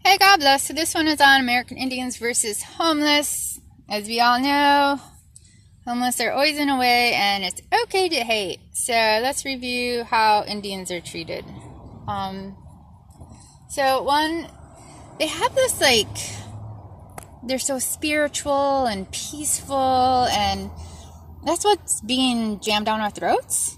Hey, God bless. So this one is on American Indians versus homeless. As we all know, homeless are always in a way, and it's okay to hate. So let's review how Indians are treated. So one, they have this they're so spiritual and peaceful, and that's what's being jammed down our throats.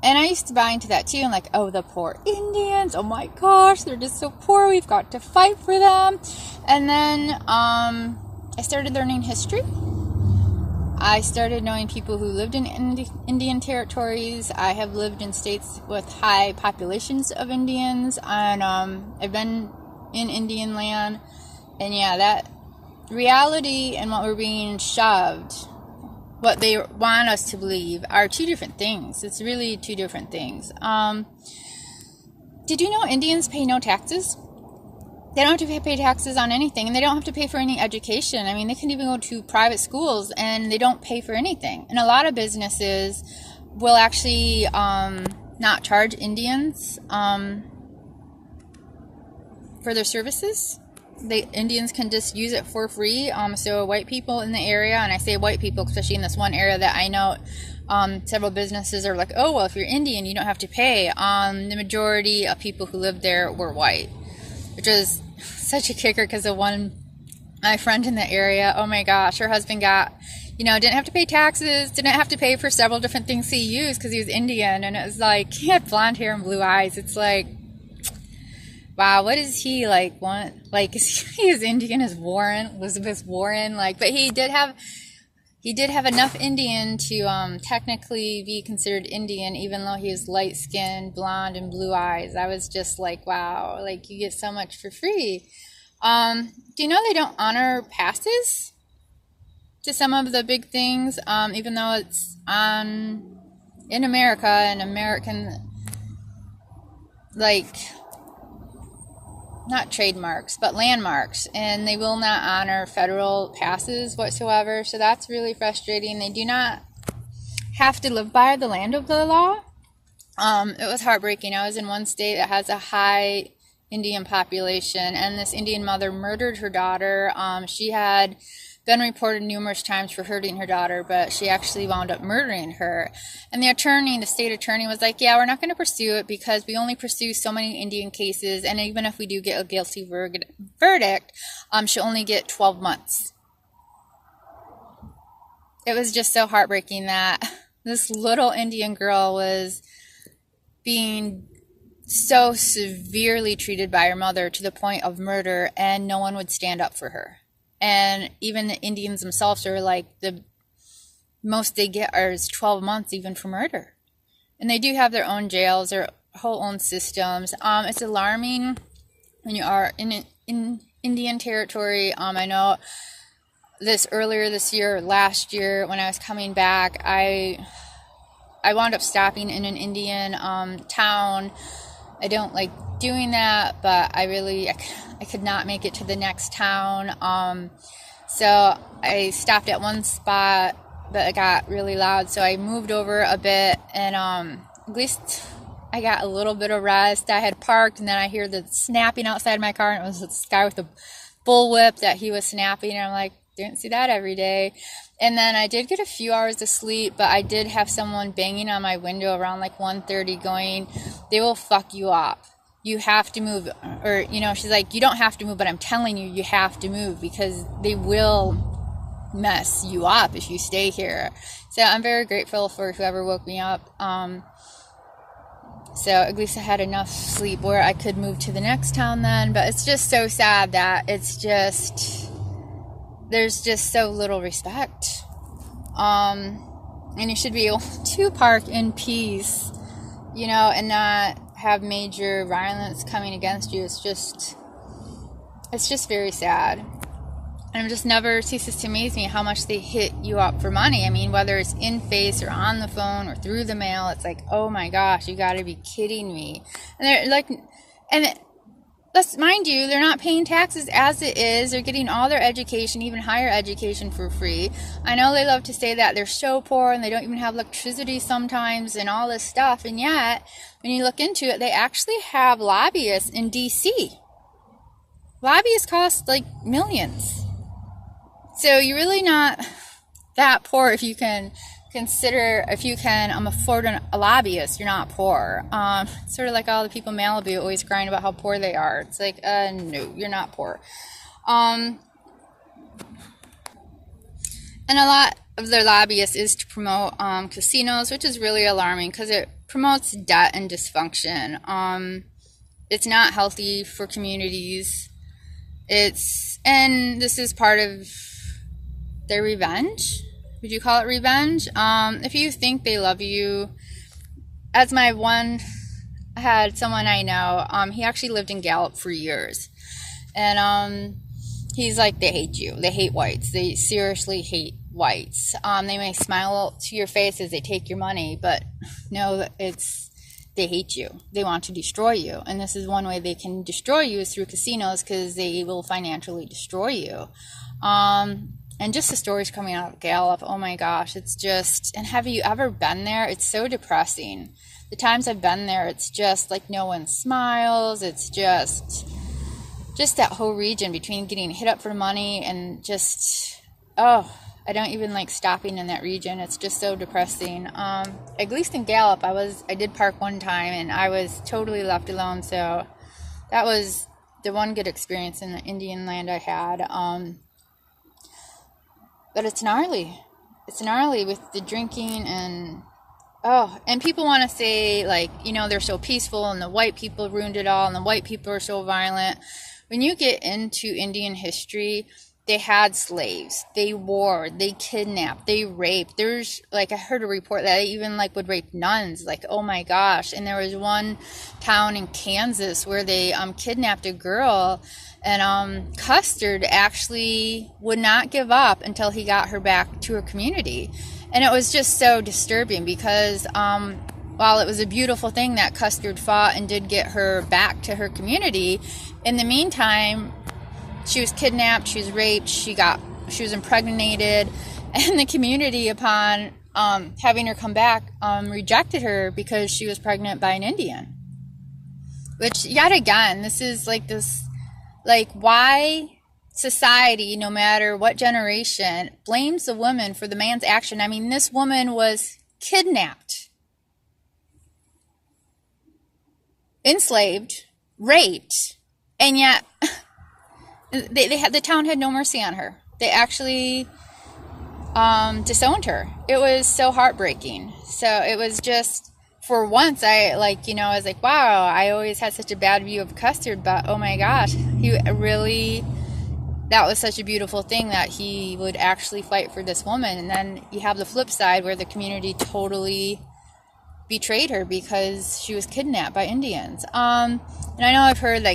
And I used to buy into that too, and oh, the poor Indians, oh my gosh, they're just so poor, we've got to fight for them. And then I started learning history. I started knowing people who lived in Indian territories. I have lived in states with high populations of Indians, and I've been in Indian land. And yeah, that reality and what we're being shoved, what they want us to believe, are two different things. It's really two different things. Did you know Indians pay no taxes? They don't have to pay taxes on anything, and they don't have to pay for any education. I mean, they can even go to private schools, and they don't pay for anything. And a lot of businesses will actually not charge Indians for their services. Indians can just use it for free. So white people in the area, and I say white people, especially in this one area that I know, several businesses are like, oh, well, if you're Indian, you don't have to pay. The majority of people who lived there were white, which is such a kicker because my friend in the area, oh my gosh, her husband didn't have to pay taxes, didn't have to pay for several different things he used because he was Indian, and it was like, he had blonde hair and blue eyes. It's like, wow, what is he like? He is Indian as Elizabeth Warren, but he did have enough Indian to technically be considered Indian, even though he was light skinned, blonde, and blue eyes. I was just like, wow, you get so much for free. Do you know they don't honor passes to some of the big things, even though it's in America and American, not trademarks, but landmarks, and they will not honor federal passes whatsoever. So that's really frustrating. They do not have to live by the land of the law. It was heartbreaking. I was in one state that has a high Indian population, and this Indian mother murdered her daughter. She had been reported numerous times for hurting her daughter, but she actually wound up murdering her. And the state attorney was like, yeah, we're not going to pursue it because we only pursue so many Indian cases, and even if we do get a guilty verdict, she'll only get 12 months. It was just so heartbreaking that this little Indian girl was being so severely treated by her mother to the point of murder, and no one would stand up for her. And even the Indians themselves are the most they get is 12 months even for murder. And they do have their own jails, their whole own systems. It's alarming when you are in Indian territory. I know earlier this year, last year, when I was coming back, I wound up stopping in an Indian town. I don't like doing that, but I could not make it to the next town. So I stopped at one spot, but it got really loud, so I moved over a bit, and at least I got a little bit of rest. I had parked, and then I hear the snapping outside my car, and it was this guy with a bullwhip that he was snapping, and I'm like, didn't see that every day. And then I did get a few hours of sleep, but I did have someone banging on my window around 1:30 going, they will fuck you up. You have to move. Or, she's like, you don't have to move, but I'm telling you, you have to move because they will mess you up if you stay here. So I'm very grateful for whoever woke me up. So at least I had enough sleep where I could move to the next town then. But it's just so sad that there's just so little respect. And you should be able to park in peace, and not have major violence coming against you. It's just very sad. And it just never ceases to amaze me how much they hit you up for money. I mean, whether it's in face or on the phone or through the mail, it's like, oh my gosh, you gotta be kidding me. And they're let's mind you, they're not paying taxes as it is. They're getting all their education, even higher education, for free. I know they love to say that they're so poor and they don't even have electricity sometimes and all this stuff. And yet, when you look into it, they actually have lobbyists in D.C. lobbyists cost like millions. So you're really not that poor if you can afford a lobbyist. You're not poor. It's sort of like all the people in Malibu always crying about how poor they are. It's like, no, you're not poor. And a lot of their lobbyists is to promote casinos, which is really alarming because it promotes debt and dysfunction. It's not healthy for communities. And this is part of their revenge. Would you call it revenge? If you think they love you, I had someone I know, he actually lived in Gallup for years. And he's like, they hate you. They hate whites. They seriously hate whites. They may smile to your face as they take your money, but no, they hate you. They want to destroy you. And this is one way they can destroy you is through casinos because they will financially destroy you. And just the stories coming out of Gallup, oh my gosh, it's just, and have you ever been there? It's so depressing. The times I've been there, it's just like no one smiles. It's just that whole region between getting hit up for money and just, I don't even like stopping in that region. It's just so depressing. At least in Gallup, I did park one time and I was totally left alone. So that was the one good experience in the Indian land I had. But it's gnarly. It's gnarly with the drinking and people want to say like, they're so peaceful and the white people ruined it all and the white people are so violent. When you get into Indian history, they had slaves, they warred, they kidnapped, they raped. There's I heard a report that they even would rape nuns. Oh my gosh. And there was one town in Kansas where they kidnapped a girl. And Custard actually would not give up until he got her back to her community. And it was just so disturbing because while it was a beautiful thing that Custard fought and did get her back to her community, in the meantime, she was kidnapped, she was raped, she was impregnated, and the community, upon having her come back, rejected her because she was pregnant by an Indian. Which, yet again, this is why society, no matter what generation, blames the woman for the man's action. I mean, this woman was kidnapped, enslaved, raped, and yet the town had no mercy on her. They actually disowned her. It was so heartbreaking. So it was just, for once, I was like, wow, I always had such a bad view of Custard, but oh my gosh, that was such a beautiful thing that he would actually fight for this woman. And then you have the flip side where the community totally betrayed her because she was kidnapped by Indians. And I know I've heard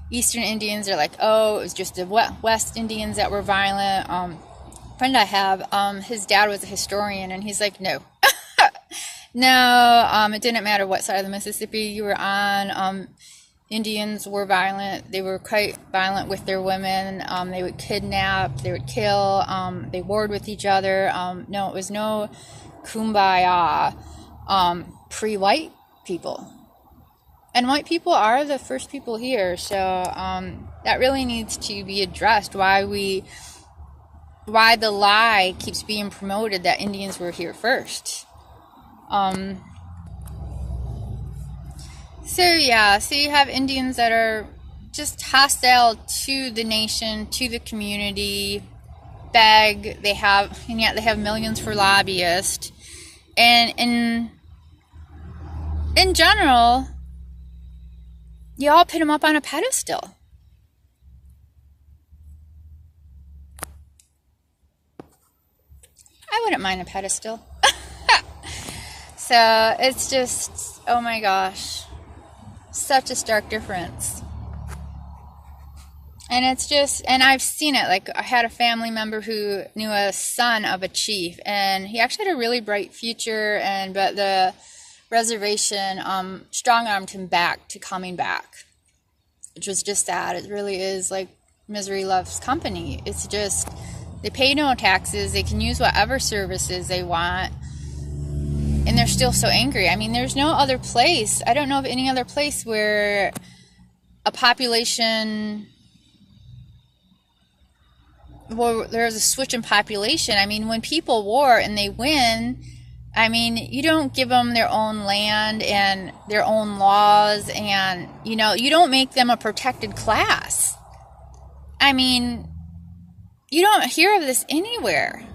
Eastern Indians are it was just the West Indians that were violent. Friend I have, his dad was a historian, and he's like, no. No, it didn't matter what side of the Mississippi you were on. Indians were violent. They were quite violent with their women. They would kidnap, they would kill, they warred with each other. No, it was no kumbaya pre-white people. And white people are the first people here, so that really needs to be addressed, why the lie keeps being promoted that Indians were here first. So you have Indians that are just hostile to the nation, to the community, and yet they have millions for lobbyists. And in general, you all put them up on a pedestal. I wouldn't mind a pedestal. So it's just, oh my gosh, such a stark difference. And it's just, and I've seen it. I had a family member who knew a son of a chief, and he actually had a really bright future, but the reservation strong-armed him back to coming back, which was just sad. It really is misery loves company. It's just, they pay no taxes, they can use whatever services they want, and they're still so angry. I mean, there's no other place, I don't know of any other place where a population well, there's a switch in population. I mean, when people war and they win, I mean, you don't give them their own land and their own laws, and, you don't make them a protected class. I mean, you don't hear of this anywhere.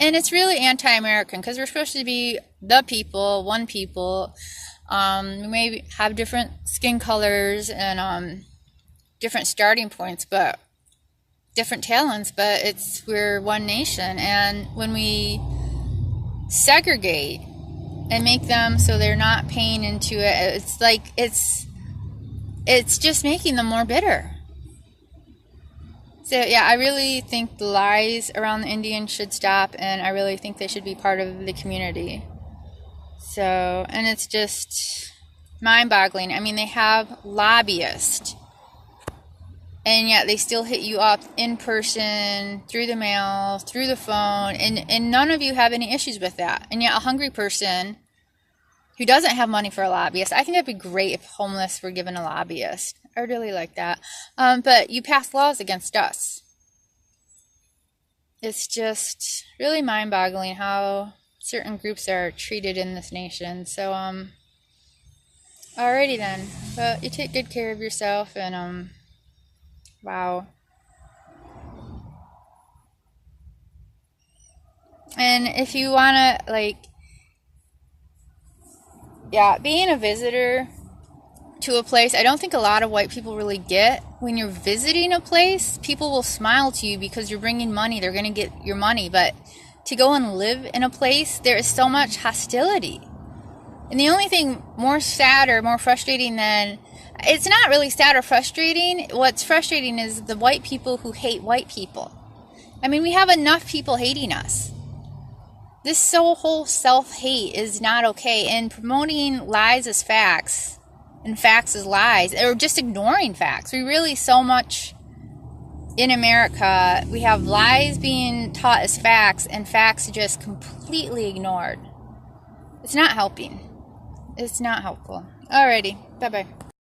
And it's really anti-American because we're supposed to be the people, one people. We may have different skin colors and different starting points, but different talents, but we're one nation. And when we segregate and make them so they're not paying into it, it's like it's just making them more bitter. So yeah, I really think the lies around the Indians should stop, and I really think they should be part of the community. So, and it's just mind-boggling. I mean, they have lobbyists, and yet they still hit you up in person, through the mail, through the phone, and none of you have any issues with that. And yet a hungry person who doesn't have money for a lobbyist, I think that'd be great if homeless were given a lobbyist. I really like that. But you pass laws against us. It's just really mind-boggling how certain groups are treated in this nation. So, alrighty then. But you take good care of yourself, and, wow. And if you want to, being a visitor to a place, I don't think a lot of white people really get. When you're visiting a place, people will smile to you because you're bringing money. They're going to get your money. But to go and live in a place, there is so much hostility. And the only thing more sad or more frustrating than... It's not really sad or frustrating. What's frustrating is the white people who hate white people. I mean, we have enough people hating us. This whole self-hate is not okay. And promoting lies as facts and facts as lies, or just ignoring facts. We really, so much in America, we have lies being taught as facts and facts just completely ignored. It's not helping. It's not helpful. Alrighty. Bye-bye.